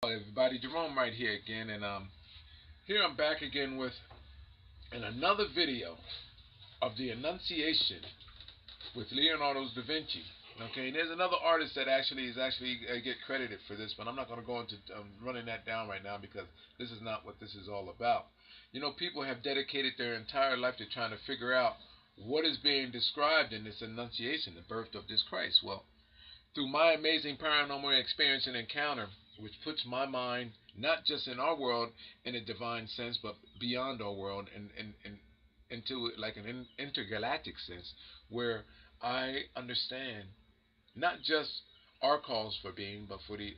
Hello everybody, Jerome right here again, and here I'm back again with another video of the Annunciation with Leonardo da Vinci. Okay, and there's another artist that actually get credited for this, but I'm not going to go into running that down right now because this is not what this is all about. You know, people have dedicated their entire life to trying to figure out what is being described in this Annunciation, the birth of this Christ. Well, through my amazing paranormal experience and encounter, which puts my mind not just in our world in a divine sense, but beyond our world and into like an intergalactic sense, where I understand not just our cause for being, but for the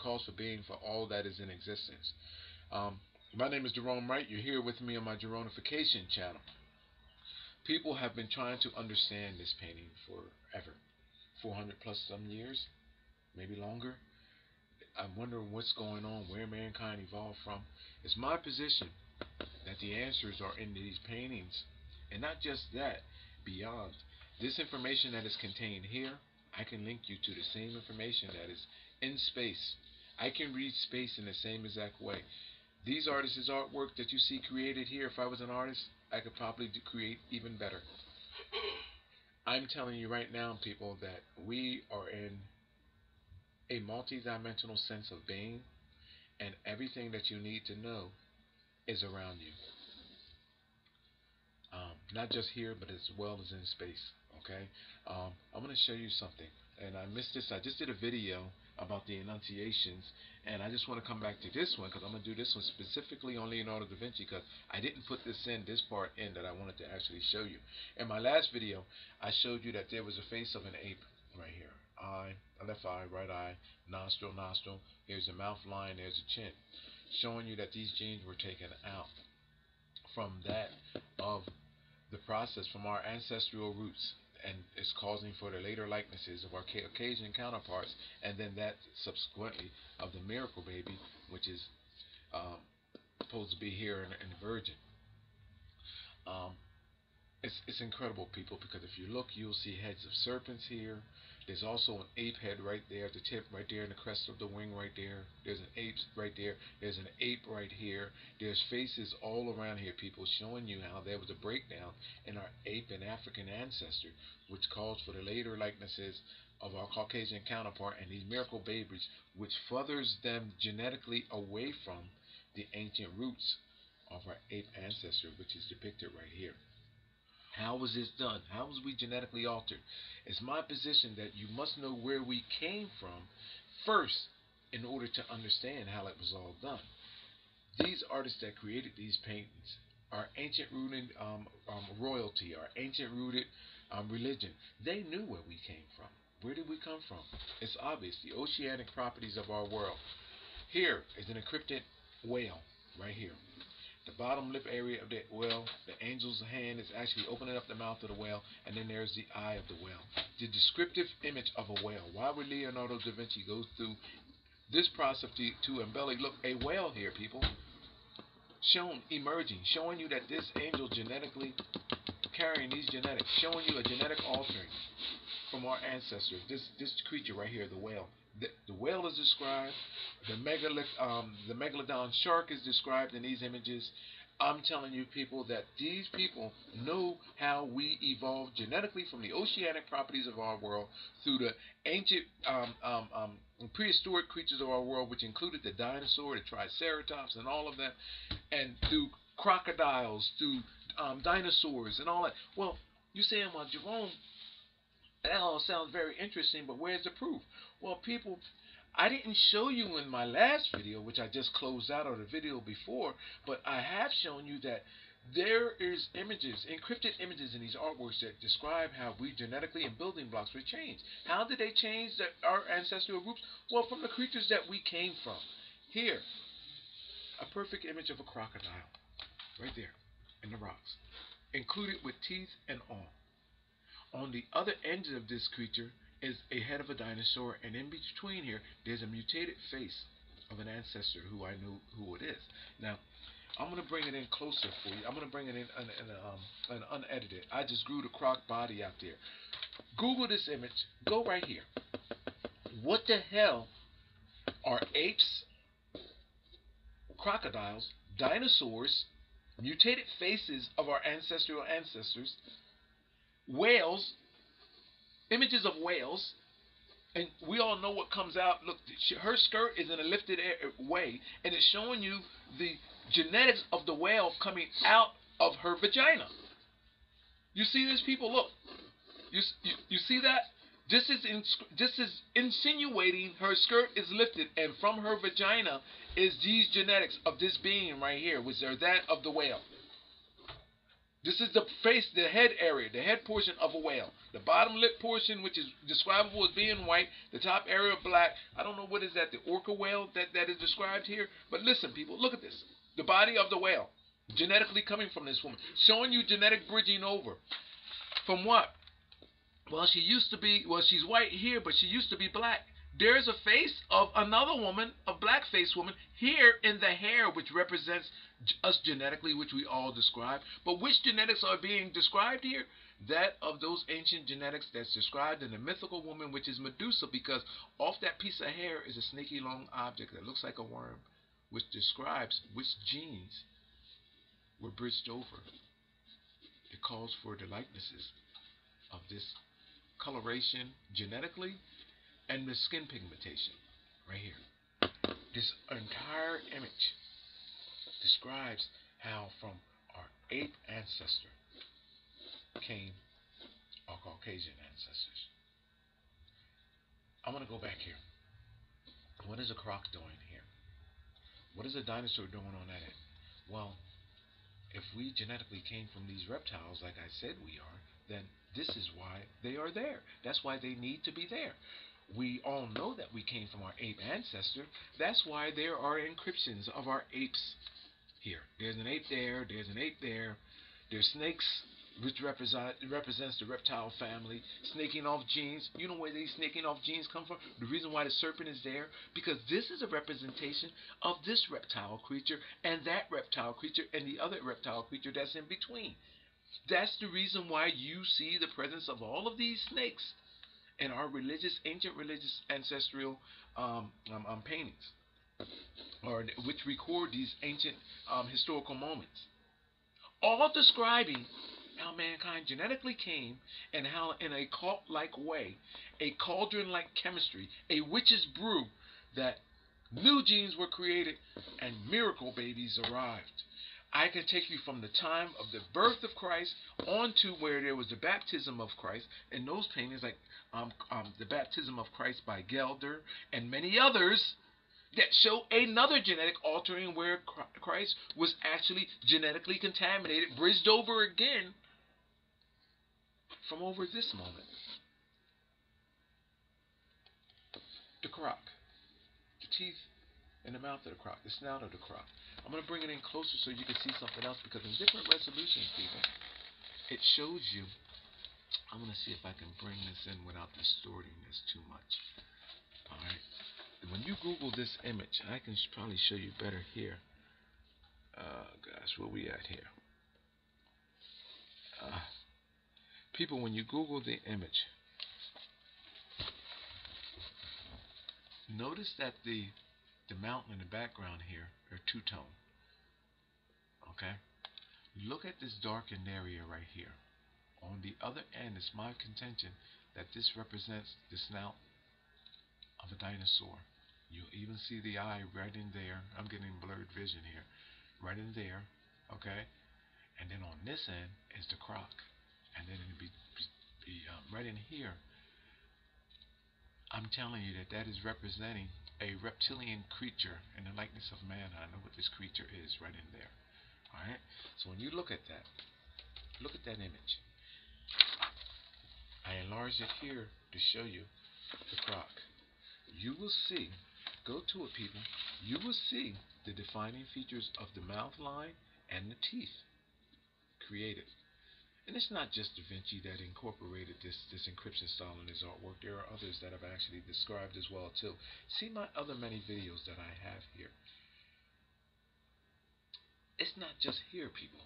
cause for being for all that is in existence. Um, my name is Jerome Wright. You're here with me on my Jeronification channel. People have been trying to understand this painting forever, 400 plus some years, maybe longer. I'm wondering what's going on, where mankind evolved from. It's my position that the answers are in these paintings, and not just that, beyond. This information that is contained here, I can link you to the same information that is in space. I can read space in the same exact way. These artists' artwork that you see created here, if I was an artist, I could probably create even better. I'm telling you right now, people, that we are in a multi-dimensional sense of being, and everything that you need to know is around you. Not just here, but as well as in space. Okay, I'm going to show you something, and I missed this. I just did a video about the Annunciations, and I just want to come back to this one because I'm going to do this one specifically on Leonardo da Vinci because I didn't put this part in that I wanted to actually show you. In my last video, I showed you that there was a face of an ape right here. Eye, left eye, right eye, nostril, nostril. Here's a mouth line, there's a chin. Showing you that these genes were taken out from that of the process from our ancestral roots, and is causing for the later likenesses of our Caucasian counterparts, and then that subsequently of the miracle baby, which is supposed to be here in the Virgin. Um, it's incredible, people, because if you look, you'll see heads of serpents here. There's also an ape head right there at the tip, right there in the crest of the wing right there. There's an ape right there. There's an ape right here. There's faces all around here, people, showing you how there was a breakdown in our ape and African ancestor, which calls for the later likenesses of our Caucasian counterpart and these miracle babies, which furthers them genetically away from the ancient roots of our ape ancestor, which is depicted right here. How was this done? How was we genetically altered? It's my position that you must know where we came from first in order to understand how it was all done. These artists that created these paintings are ancient rooted royalty, our ancient rooted religion. They knew where we came from. Where did we come from? It's obvious. The oceanic properties of our world. Here is an encrypted whale right here. The bottom lip area of the whale, the angel's hand is actually opening up the mouth of the whale, and then there's the eye of the whale. The descriptive image of a whale. Why would Leonardo da Vinci go through this process to embellish? Look, a whale here, people, shown emerging, showing you that this angel genetically carrying these genetics, showing you a genetic altering from our ancestors. This creature right here, the whale. The whale is described. The megalodon shark is described in these images. I'm telling you, people, that these people know how we evolved genetically from the oceanic properties of our world through the ancient prehistoric creatures of our world, which included the dinosaur, the triceratops, and all of that, and through crocodiles, through dinosaurs, and all that. Well, you saying, well, Jerome, that all sounds very interesting, but where's the proof? Well, people, I didn't show you in my last video, which I just closed out, or the video before, but I have shown you that there is images, encrypted images in these artworks that describe how we genetically and building blocks were changed. How did they change our ancestral groups? Well, from the creatures that we came from. Here, a perfect image of a crocodile, right there, in the rocks, included with teeth and all. On the other end of this creature is a head of a dinosaur, and in between here, there's a mutated face of an ancestor who I know who it is. Now, I'm going to bring it in closer for you. I'm going to bring it in unedited. I just grew the croc body out there. Google this image. Go right here. What the hell are apes crocodiles, dinosaurs, mutated faces of our ancestral ancestors, whales, images of whales, and we all know what comes out. Look, her skirt is in a lifted way, and it's showing you the genetics of the whale coming out of her vagina. You see this, people? Look, you see that? This is insinuating her skirt is lifted, and from her vagina is these genetics of this being right here, which are that of the whale. This is the face, the head area, the head portion of a whale. The bottom lip portion, which is describable as being white, the top area black. I don't know what is that, the orca whale that is described here. But listen, people, look at this. The body of the whale, genetically coming from this woman, showing you genetic bridging over. From what? Well, she's white here, but she used to be black. There's a face of another woman, a black-faced woman, here in the hair, which represents us genetically, which we all describe. But which genetics are being described here? That of those ancient genetics that's described in the mythical woman, which is Medusa, because off that piece of hair is a snaky long object that looks like a worm, which describes which genes were bridged over. It calls for the likenesses of this coloration genetically and the skin pigmentation right here. This entire image describes how from our ape ancestor came our Caucasian ancestors. I'm going to go back here. What is a croc doing here? What is a dinosaur doing on that end? Well, if we genetically came from these reptiles, like I said we are, then this is why they are there. That's why they need to be there. We all know that we came from our ape ancestor. That's why there are inscriptions of our apes here. There's an ape there. There's an ape there. There's snakes, which represents the reptile family, snaking off genes. You know where these snaking off genes come from? The reason why the serpent is there? Because this is a representation of this reptile creature and that reptile creature and the other reptile creature that's in between. That's the reason why you see the presence of all of these snakes in our ancient religious ancestral paintings, or which record these ancient historical moments, all describing how mankind genetically came and how in a cult-like way, a cauldron-like chemistry, a witch's brew, that new genes were created and miracle babies arrived. I can take you from the time of the birth of Christ on to where there was the baptism of Christ, and those paintings like the baptism of Christ by Gelder and many others that show another genetic altering where Christ was actually genetically contaminated, bridged over again from over this moment. The croc, the teeth in the mouth of the croc, the snout of the croc. I'm going to bring it in closer so you can see something else, because in different resolutions, people, it shows you. I'm going to see if I can bring this in without distorting this too much. Alright. When you Google this image, I can probably show you better here. Gosh, where we at here? People, when you Google the image, notice that the mountain in the background here are two-tone. Okay? Look at this darkened area right here. On the other end, it's my contention that this represents the snout of a dinosaur. You'll even see the eye right in there. I'm getting blurred vision here. Right in there. Okay? And then on this end is the croc. And then it'll be right in here. I'm telling you that is representing a reptilian creature in the likeness of man. I know what this creature is right in there. Alright? So when you look at that image. I enlarged it here to show you the croc. You will see, go to it, people, you will see the defining features of the mouth line and the teeth created. And it's not just Davinci that incorporated this encryption style in his artwork. There are others that have actually described as well too. See my other many videos that I have here. It's not just here, people.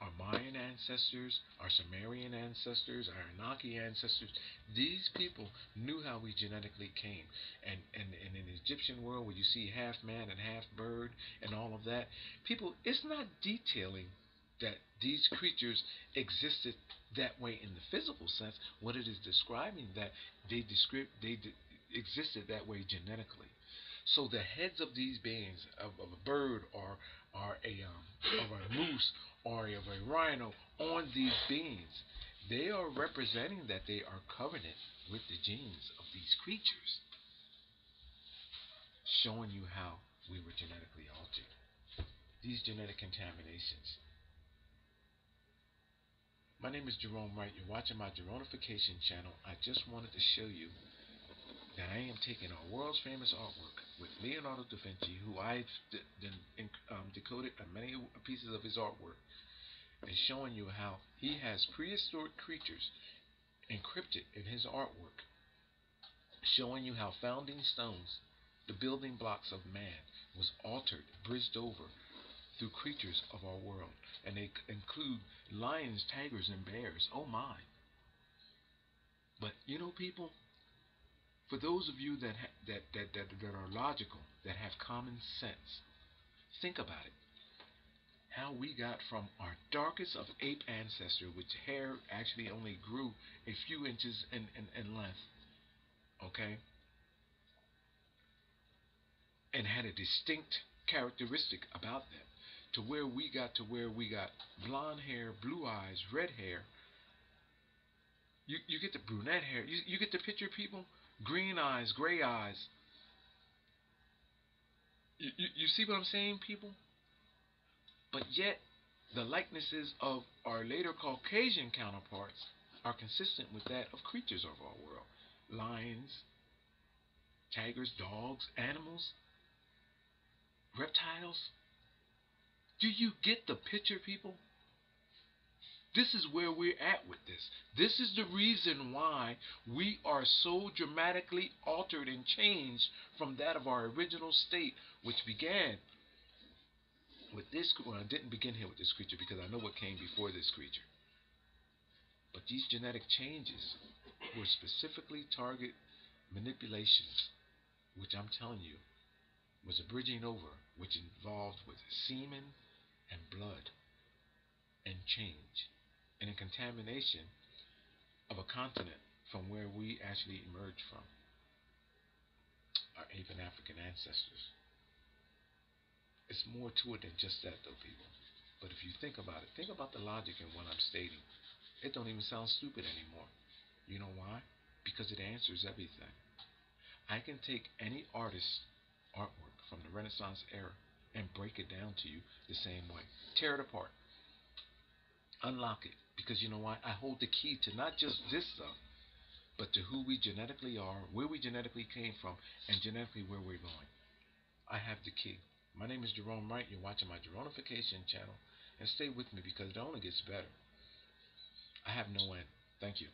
our Mayan ancestors, our Sumerian ancestors, our Anunnaki ancestors, these people knew how we genetically came. And in the Egyptian world where you see half man and half bird and all of that, people, it's not detailing that these creatures existed that way in the physical sense. What it is describing that existed that way genetically. So the heads of these beings, of a bird or a of a moose or of a rhino on these beings, they are representing that they are covenant with the genes of these creatures, showing you how we were genetically altered. These genetic contaminations. My name is Jerome Wright. You're watching my Jeronification channel. I just wanted to show you that I am taking our world's famous artwork with Leonardo da Vinci, who I've decoded many pieces of his artwork, and showing you how he has prehistoric creatures encrypted in his artwork, showing you how founding stones, the building blocks of man, was altered, bridged over through creatures of our world, and they include lions, tigers, and bears. Oh my! But you know, people, for those of you that are logical, that have common sense, think about it. How we got from our darkest of ape ancestor, which hair actually only grew a few inches in length, okay, and had a distinct characteristic about them, to where we got blonde hair, blue eyes, red hair. You get the brunette hair. You get the picture, people. Green eyes, gray eyes. You see what I'm saying, people? But yet, the likenesses of our later Caucasian counterparts are consistent with that of creatures of our world. Lions, tigers, dogs, animals, reptiles. Do you get the picture, people? This is where we're at with this. This is the reason why we are so dramatically altered and changed from that of our original state, which began with this. Well, it didn't begin here with this creature because I know what came before this creature. But these genetic changes were specifically target manipulations, which I'm telling you was a bridging over, which involved with semen and blood and change, and a contamination of a continent from where we actually emerged from, our ape and African ancestors. It's more to it than just that, though, people. But if you think about it, think about the logic in what I'm stating. It don't even sound stupid anymore. You know why? Because it answers everything. I can take any artist's artwork from the Renaissance era and break it down to you the same way. Tear it apart. Unlock it. Because you know why? I hold the key to not just this stuff, but to who we genetically are, where we genetically came from, and genetically where we're going. I have the key. My name is Jerome Wright. You're watching my Jeronification channel. And stay with me because it only gets better. I have no end. Thank you.